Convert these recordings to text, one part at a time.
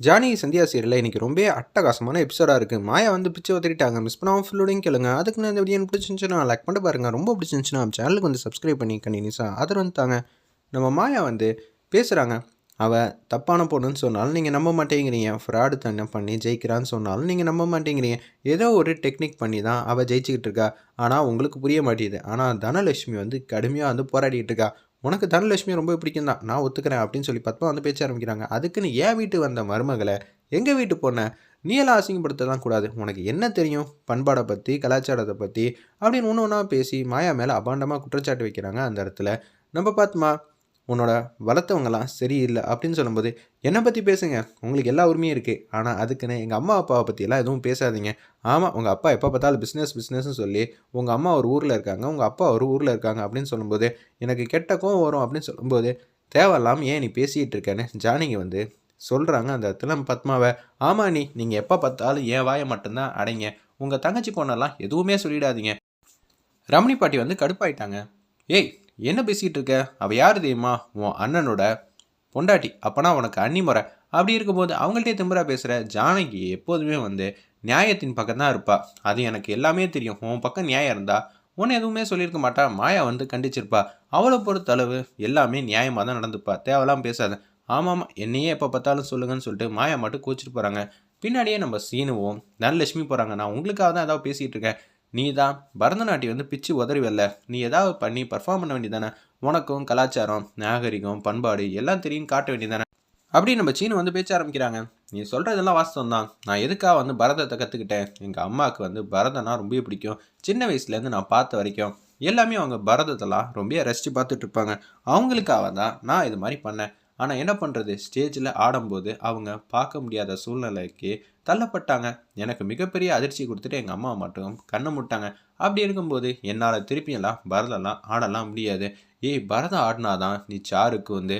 Johnny Sandhya சீரியல்ல இன்னைக்கு ரொம்ப அட்டகாசமான எபிசோடா இருக்கு. மாயா வந்து பிச்சை உதறிட்டாங்க. மிஸ் பண்ணாம ஃபுல்லோடையும் கேளுங்க. அதுக்கு நான் இந்த வீடியோ பிடிச்சிருந்துச்சுன்னா லைக் பண்ணி பாருங்க. ரொம்ப பிடிச்சிருந்துச்சுன்னா சேனலுக்கு வந்து சப்ஸ்கிரைப் பண்ணி கண்டினியூஸா ஆதரவு வந்துட்டாங்க. நம்ம மாயா வந்து பேசுகிறாங்க. அவ தப்பான பொண்ணுன்னு சொன்னாலும் நீங்கள் நம்ப மாட்டேங்கிறீங்க. ஃப்ராடு தன்னை பண்ணி ஜெயிக்கிறான்னு சொன்னாலும் நீங்கள் நம்ப மாட்டேங்கிறீங்க. ஏதோ ஒரு டெக்னிக் பண்ணி தான் அவள் ஜெயிச்சுக்கிட்டு இருக்கா. ஆனால் உங்களுக்கு புரிய மாட்டேங்குது. ஆனால் தனலட்சுமி வந்து கடுமையாக வந்து போராடிட்டு இருக்கா. உனக்கு தனலட்சுமி ரொம்ப பிடிக்கும் தான், நான் ஒத்துக்கிறேன் அப்படின்னு சொல்லி பத்மா வந்து பேச்ச ஆரம்பிக்கிறாங்க. அதுக்குன்னு என் வீட்டு வந்த மருமகளை எங்கள் வீட்டு பொண்ணை நீ எல்லாம் அசிங்கப்படுத்தலாம் கூடாது. உனக்கு என்ன தெரியும் பண்பாடை பற்றி கலாச்சாரத்தை பற்றி அப்படின்னு ஒன்று ஒன்றா பேசி மாயா மேலே அபாண்டமாக குற்றச்சாட்டு வைக்கிறாங்க. அந்த இடத்துல நம்ம பத்மா உன்னோட வளர்த்தவங்கலாம் சரியில்லை அப்படின்னு சொல்லும்போது, என்னை பற்றி பேசுங்க, உங்களுக்கு எல்லா உரிமையும் இருக்குது. ஆனால் அதுக்குன்னு எங்கள் அம்மா அப்பாவை பற்றியெல்லாம் எதுவும் பேசாதீங்க. ஆமாம், உங்கள் அப்பா எப்போ பார்த்தாலும் பிஸ்னஸ்னு சொல்லி உங்கள் அம்மா ஒரு ஊரில் இருக்காங்க, உங்கள் அப்பா ஒரு ஊரில் இருக்காங்க அப்படின்னு சொல்லும்போது எனக்கு கெட்ட கோவம் வரும் அப்படின்னு சொல்லும்போது, தேவையில்லாமல் ஏன் நீ பேசிகிட்டு இருக்கேன்னு ஜானகி வந்து சொல்கிறாங்க. அந்த இடத்துல பத்மாவை, ஆமாம் நீங்கள் எப்போ பார்த்தாலும் என் வாயை மட்டும்தான் அடைங்க, உங்கள் தங்கச்சி பொண்ணெல்லாம் எதுவுமே சொல்லிடாதீங்க. ரமணி பாட்டி வந்து கடுப்பாயிட்டாங்க. ஏய், என்ன பேசிகிட்டு இருக்க? அவள் யார் தெரியுமா? உன் அண்ணனோட பொண்டாட்டி. அப்போனா உனக்கு அண்ணி முறை. அப்படி இருக்கும்போது அவங்கள்ட்டே திம்புறா பேசுகிற. ஜானகி எப்போதுமே வந்து நியாயத்தின் பக்கம் தான் இருப்பா. அது எனக்கு எல்லாமே தெரியும். உன் பக்கம் நியாயம் இருந்தா உன்னை எதுவுமே சொல்லியிருக்க மாட்டா. மாயா வந்து கண்டிச்சிருப்பா. அவளை பொறுத்தளவு எல்லாமே நியாயமாக தான் நடந்துப்பா. தேவையெல்லாம் பேசாத. ஆமாம், என்னையே எப்போ பார்த்தாலும் சொல்லுங்கன்னு சொல்லிட்டு மாயா மட்டும் கோச்சிட்டு போகிறாங்க. பின்னாடியே நம்ம சீனுவும் தனலட்சுமி போகிறாங்க. நான் உங்களுக்காக தான் ஏதாவது பேசிகிட்டு இருக்கேன். நீ தான் பரதநாட்டியம் வந்து பிச்சு உதறிவல்ல, நீ ஏதாவது பண்ணி பர்ஃபார்ம் பண்ண வேண்டியதானே. உனக்கும் கலாச்சாரம் நாகரிகம் பண்பாடு எல்லாம் தெரியும் காட்ட வேண்டியதானே அப்படி நம்ம சீனு வந்து பேச்ச ஆரம்பிக்கிறாங்க. நீ சொல்கிறதெல்லாம் வாஸ்தவம் தான். நான் எதுக்காக வந்து பரதத்தை கற்றுக்கிட்டேன். எங்கள் அம்மாவுக்கு வந்து பரதம்னா ரொம்ப பிடிக்கும். சின்ன வயசுலேருந்து நான் பார்த்த வரைக்கும் எல்லாமே அவங்க பரதத்தெல்லாம் ரொம்ப ரசித்து பார்த்துட்டு இருப்பாங்க. அவங்களுக்காக தான் நான் இது மாதிரி பண்ணேன். ஆனால் என்ன பண்ணுறது, ஸ்டேஜில் ஆடும்போது அவங்க பார்க்க முடியாத சூழ்நிலைக்கு தள்ளப்பட்டாங்க. எனக்கு மிகப்பெரிய அதிர்ச்சி கொடுத்துட்டு எங்கள் அம்மா மட்டும் கண்ணை முட்டாங்க. அப்படி இருக்கும்போது என்னால் திருப்பியெல்லாம் பரதம்லாம் ஆடலாம் முடியாது. ஏய், பரதம் ஆடினாதான் நீ சாருக்கு வந்து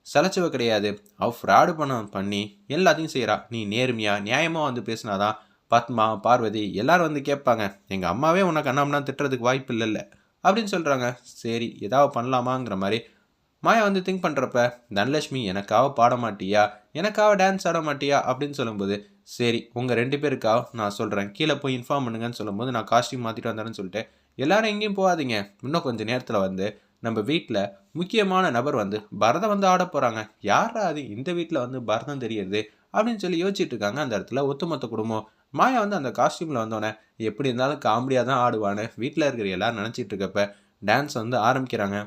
சலைச்சவ கிடையாது. அவள் ஃப்ராடு பண்ணி எல்லாத்தையும் செய்கிறா. நீ நேர்மையாக நியாயமாக வந்து பேசினாதான் பத்மா பார்வதி எல்லாரும் வந்து கேட்பாங்க. எங்கள் அம்மாவே உன்னை கண்ணாமனா திட்டுறதுக்கு வாய்ப்பு இல்லைல்ல அப்படின்னு சொல்கிறாங்க. சரி, ஏதாவது பண்ணலாமாங்கிற மாதிரி மாயா வந்து திங்க் பண்ணுறப்ப, தனலட்சுமி எனக்காக பாட மாட்டியா, எனக்காக டான்ஸ் ஆட மாட்டியா அப்படின்னு சொல்லும்போது, சரி உங்கள் 2 பேருக்காக நான் சொல்கிறேன், கீழே போய் இன்ஃபார்ம் பண்ணுங்கன்னு சொல்லும்போது, நான் காஸ்டியூம் மாற்றிட்டு வந்தேன்னு சொல்லிட்டு, எல்லாரும் எங்கேயும் போகாதீங்க, இன்னும் கொஞ்சம் நேரத்தில் வந்து நம்ம வீட்டில் முக்கியமான நபர் வந்து பரதம் வந்து ஆட போகிறாங்க. யாரா அது இந்த வீட்டில் வந்து பரதம் தெரியுது அப்படின்னு சொல்லி யோசிச்சுட்டு இருக்காங்க. அந்த இடத்துல ஒட்டுமொத்த குடும்பம். மாயா வந்து அந்த காஸ்டியூமில் வந்தோடனே எப்படி இருந்தாலும் காமெடியாக தான் ஆடுவான்னு வீட்டில் இருக்கிற எல்லாரும் நினச்சிட்டு இருக்கப்ப டான்ஸ் வந்து ஆரம்பிக்கிறாங்க.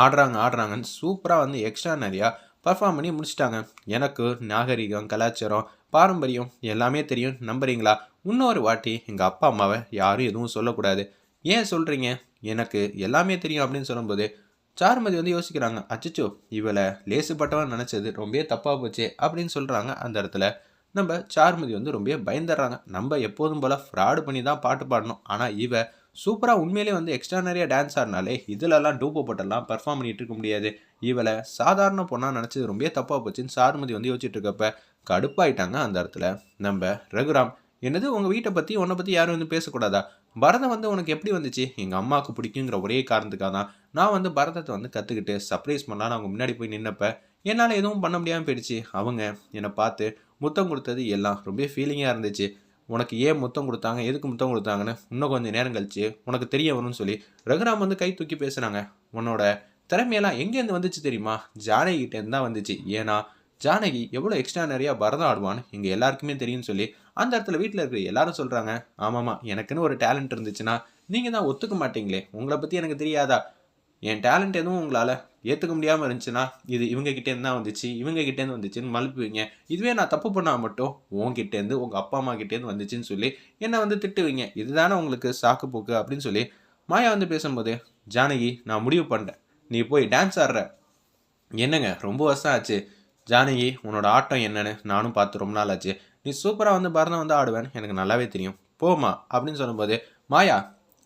ஆடுறாங்கன்னு சூப்பராக வந்து எக்ஸ்ட்ரா நிறையா பர்ஃபார்ம் பண்ணி முடிச்சிட்டாங்க. எனக்கு நாகரிகம் கலாச்சாரம் பாரம்பரியம் எல்லாமே தெரியும் நம்புறீங்களா? இன்னொரு வாட்டி எங்கள் அப்பா அம்மாவை யாரும் எதுவும் சொல்லக்கூடாது. ஏன் சொல்கிறீங்க? எனக்கு எல்லாமே தெரியும் அப்படின்னு சொல்லும்போது சாருமதி வந்து யோசிக்கிறாங்க. அச்சச்சோ, இவளை லேசுப்பட்டவன் நினச்சது ரொம்ப தப்பாக போச்சு அப்படின்னு சொல்கிறாங்க. அந்த இடத்துல நம்ம சாருமதி வந்து ரொம்ப பயந்துடுறாங்க. நம்ம எப்போதும் போல் ஃப்ராடு பண்ணி தான் பாட்டு பாடணும். ஆனால் இவ சூப்பராக உண்மையிலே வந்து எக்ஸ்ட்ரா நிறைய டான்ஸ் ஆடினாலே இதிலெல்லாம் டூப்போ போட்டெல்லாம் பர்ஃபார்ம் பண்ணிட்டு இருக்க முடியாது. இவளை சாதாரண பொண்ணாக நினச்சது ரொம்ப தப்பாக போச்சுன்னு சாருமதி வந்து யோசிச்சுட்டு இருக்கப்ப கடுப்பாயிட்டாங்க. அந்த இடத்துல நம்ம ரகுராம், என்னது உங்கள் வீட்டை பற்றி உன்னை பற்றி யாரும் வந்து பேசக்கூடாதா? பரதம் வந்து உனக்கு எப்படி வந்துச்சு? எங்கள் அம்மாவுக்கு பிடிக்குங்கிற ஒரே காரணத்துக்காக தான் நான் வந்து பரதத்தை வந்து கற்றுக்கிட்டு சர்ப்ரைஸ் பண்ணலான்னு அவங்க முன்னாடி போய் நின்னப்ப என்னால் எதுவும் பண்ண முடியாமல் போயிடுச்சு. அவங்க என்னை பார்த்து முத்தம் கொடுத்தது எல்லாம் ரொம்ப ஃபீலிங்காக இருந்துச்சு. உனக்கு ஏன் முத்தம் கொடுத்தாங்க, எதுக்கு முத்தம் கொடுத்தாங்கன்னு இன்னும் கொஞ்சம் நேரம் கழிச்சு உனக்கு தெரிய வரும்னு சொல்லி ரகுராம் வந்து கை தூக்கி பேசுகிறாங்க. உன்னோட திறமையெல்லாம் எங்கேருந்து வந்துச்சு தெரியுமா? ஜானகிட்டேருந்து தான் வந்துச்சு. ஏன்னா ஜானகி எவ்வளோ எக்ஸ்ட்ரா நிறையா பரதம் ஆடுவான்னு இங்கே எல்லாருக்குமே தெரியும்னு சொல்லி அந்த இடத்துல வீட்டில் இருக்கிற எல்லாரும் சொல்கிறாங்க. ஆமாம்மா, எனக்குன்னு ஒரு டேலண்ட் இருந்துச்சுன்னா நீங்கள் தான் ஒத்துக்க மாட்டீங்களே, உங்களை பற்றி எனக்கு தெரியாதா? என் டேலண்ட் எதுவும் உங்களால் ஏற்றுக்க முடியாமல் இருந்துச்சுன்னா இது இவங்ககிட்டேருந்து தான் வந்துச்சு, இவங்ககிட்டேருந்து வந்துச்சுன்னு மழுப்புவீங்க. இதுவே நான் தப்பு பண்ணால் மட்டும் உங்ககிட்டேருந்து உங்கள் அப்பா அம்மா கிட்டேருந்து வந்துச்சுன்னு சொல்லி என்னை வந்து திட்டுவீங்க. இதுதானே உங்களுக்கு சாக்கு போக்கு அப்படின்னு சொல்லி மாயா வந்து பேசும்போது, ஜானகி நான் முடிவு பண்ணிட்டேன், நீ போய் டான்ஸ் ஆடுற. என்னங்க ரொம்ப வருஷம் ஆச்சு ஜானகி, உன்னோட ஆட்டம் என்னன்னு நானும் பார்த்து ரொம்ப நாள் ஆச்சு. நீ சூப்பராக வந்து பரதம் வந்து ஆடுவேன்னு எனக்கு நல்லாவே தெரியும், போமா அப்படின்னு சொல்லும்போது, மாயா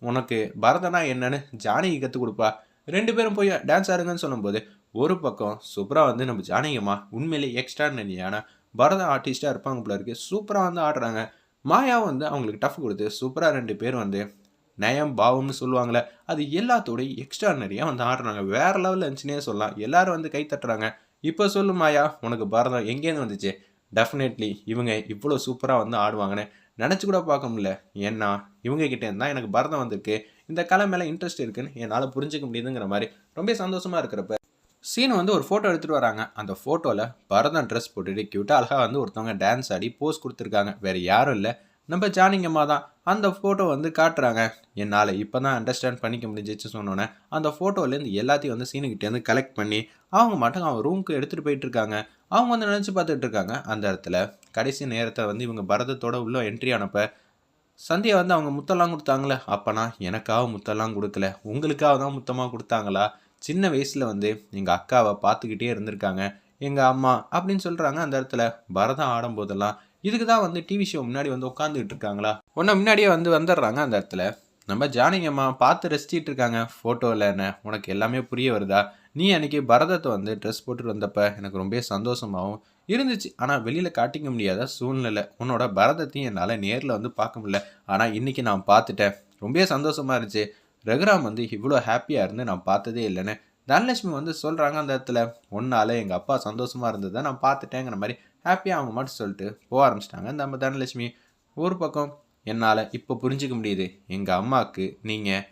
உனக்கு பரதனா என்னன்னு ஜானகி கற்றுக் கொடுப்பா, 2 பேரும் போய் டான்ஸ் ஆடுங்கன்னு சொல்லும்போது ஒரு பக்கம் சூப்பராக வந்து நம்ம ஜானகியம்மா உண்மையிலே எக்ஸ்ட்ரானரியான பரத ஆர்டிஸ்டாக இருப்பாங்க போல இருக்கு. சூப்பராக வந்து ஆடுறாங்க. மாயா வந்து அவங்களுக்கு டஃப் கொடுத்து சூப்பராக 2 பேர் வந்து நயம் பாவம்னு சொல்லுவாங்களே, அது எல்லாத்தோடையும் எக்ஸ்ட்ரானரியாக வந்து ஆடுறாங்க. வேறு லெவலில் இருந்துச்சுன்னே சொல்லலாம். எல்லாரும் வந்து கை தட்டுறாங்க. இப்போ சொல்லு மாயா, உனக்கு பரதம் எங்கேருந்து வந்துச்சு? டெஃபினெட்லி இவங்க இவ்வளோ சூப்பராக வந்து ஆடுவாங்கன்னு நினச்சி கூட பார்க்க முடியல. ஏன்னா இவங்க கிட்டேருந்து தான் எனக்கு பரதம் வந்திருக்கு. இந்த கலை மேலே இன்ட்ரெஸ்ட் இருக்குன்னு என்னால் புரிஞ்சுக்க முடியுதுங்கிற மாதிரி ரொம்ப சந்தோஷமாக இருக்கிறப்ப சீன் வந்து ஒரு ஃபோட்டோ எடுத்துகிட்டு வராங்க. அந்த ஃபோட்டோவில் பரதம் ட்ரெஸ் போட்டுட்டு க்யூட்டாக அழகாக வந்து ஒருத்தவங்க டான்ஸ் ஆடி போஸ் கொடுத்துருக்காங்க. வேறு யாரும் இல்லை, நம்ம ஜானகியம்மா தான். அந்த ஃபோட்டோ வந்து காட்டுறாங்க. என்னால் இப்போ தான் அண்டர்ஸ்டாண்ட் பண்ணிக்க முடிஞ்சிச்சு சொன்னோன்னே அந்த ஃபோட்டோலேருந்து எல்லாத்தையும் வந்து சீனுக்கிட்டேருந்து கலெக்ட் பண்ணி அவங்க மட்டும் அவன் ரூமுக்கு எடுத்துகிட்டு போயிட்டு இருக்காங்க. அவங்க வந்து நினச்சி பார்த்துட்டு இருக்காங்க. அந்த இடத்துல கடைசி நேரத்தை வந்து இவங்க பரதத்தோட உள்ள என்ட்ரி ஆனப்ப சந்தியா வந்து அவங்க முத்தெல்லாம் கொடுத்தாங்களே, அப்போனா எனக்காக முத்தெல்லாம் கொடுக்கல, உங்களுக்காக தான் முத்தமாக கொடுத்தாங்களா? சின்ன வயசில் வந்து எங்கள் அக்காவை பார்த்துக்கிட்டே இருந்திருக்காங்க எங்கள் அம்மா அப்படின்னு சொல்கிறாங்க. அந்த இடத்துல பரதம் ஆடும்போதெல்லாம் இதுக்கு தான் வந்து டிவி ஷோ முன்னாடி வந்து உட்காந்துக்கிட்டு இருக்காங்களா? ஒன்று முன்னாடியே வந்து வந்துடுறாங்க. அந்த இடத்துல நம்ம ஜானகி அம்மா பார்த்து ரசிச்சிட்டு இருக்காங்க. ஃபோட்டோவில் என்ன உனக்கு எல்லாமே புரிய வருதா? நீ அன்றைக்கி பரதத்தை வந்து ட்ரெஸ் போட்டுட்டு வந்தப்போ எனக்கு ரொம்ப சந்தோஷமாகவும் இருந்துச்சு. ஆனால் வெளியில் காட்டிக்க முடியாத சூழ்நிலை. உன்னோட பரதத்தையும் என்னால் நேரில் வந்து பார்க்க முடியல. ஆனால் இன்றைக்கி நான் பார்த்துட்டேன். ரொம்ப சந்தோஷமாக இருந்துச்சு. ரகுராம் வந்து இவ்வளோ ஹாப்பியாக இருந்து நான் பார்த்ததே இல்லைன்னு தனலட்சுமி வந்து சொல்கிறாங்க. அந்த இடத்துல ஒன்றால் எங்கள் அப்பா சந்தோஷமாக இருந்ததை நான் பார்த்துட்டேங்கிற மாதிரி ஹாப்பியாக அவங்க மட்டும் சொல்லிட்டு போக ஆரம்பிச்சிட்டாங்க. நம்ம தனலட்சுமி ஒரு பக்கம் என்னால் இப்போ புரிஞ்சிக்க முடியுது, எங்கள் அம்மாவுக்கு நீங்கள்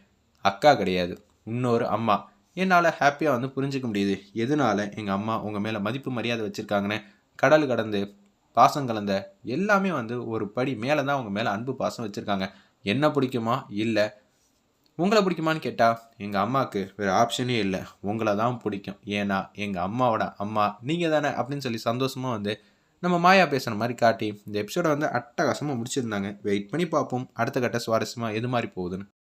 அக்கா கிடையாது, இன்னொரு அம்மா. என்னால் ஹாப்பியாக வந்து புரிஞ்சிக்க முடியுது எதனால எங்கள் அம்மா உங்கள் மேலே மதிப்பு மரியாதை வச்சுருக்காங்கன்னு. கடல் கடந்து பாசம் கலந்த எல்லாமே வந்து ஒரு படி மேலே தான் அவங்க மேலே அன்பு பாசம் வச்சுருக்காங்க. என்ன பிடிக்குமா இல்லை உங்களை பிடிக்குமான்னு கேட்டால் எங்கள் அம்மாவுக்கு வேறு ஆப்ஷனே இல்லை, உங்களை தான் பிடிக்கும். ஏன்னா எங்கள் அம்மாவோட அம்மா நீங்கள் தானே அப்படின்னு சொல்லி சந்தோஷமாக வந்து நம்ம மாயா பேசுகிற மாதிரி காட்டி இந்த எபிசோடை வந்து அட்டகாசமாக முடிச்சிருந்தாங்க. வெயிட் பண்ணி பார்ப்போம் அடுத்த கட்ட சுவாரஸ்யமாக எது மாதிரி போகுதுன்னு.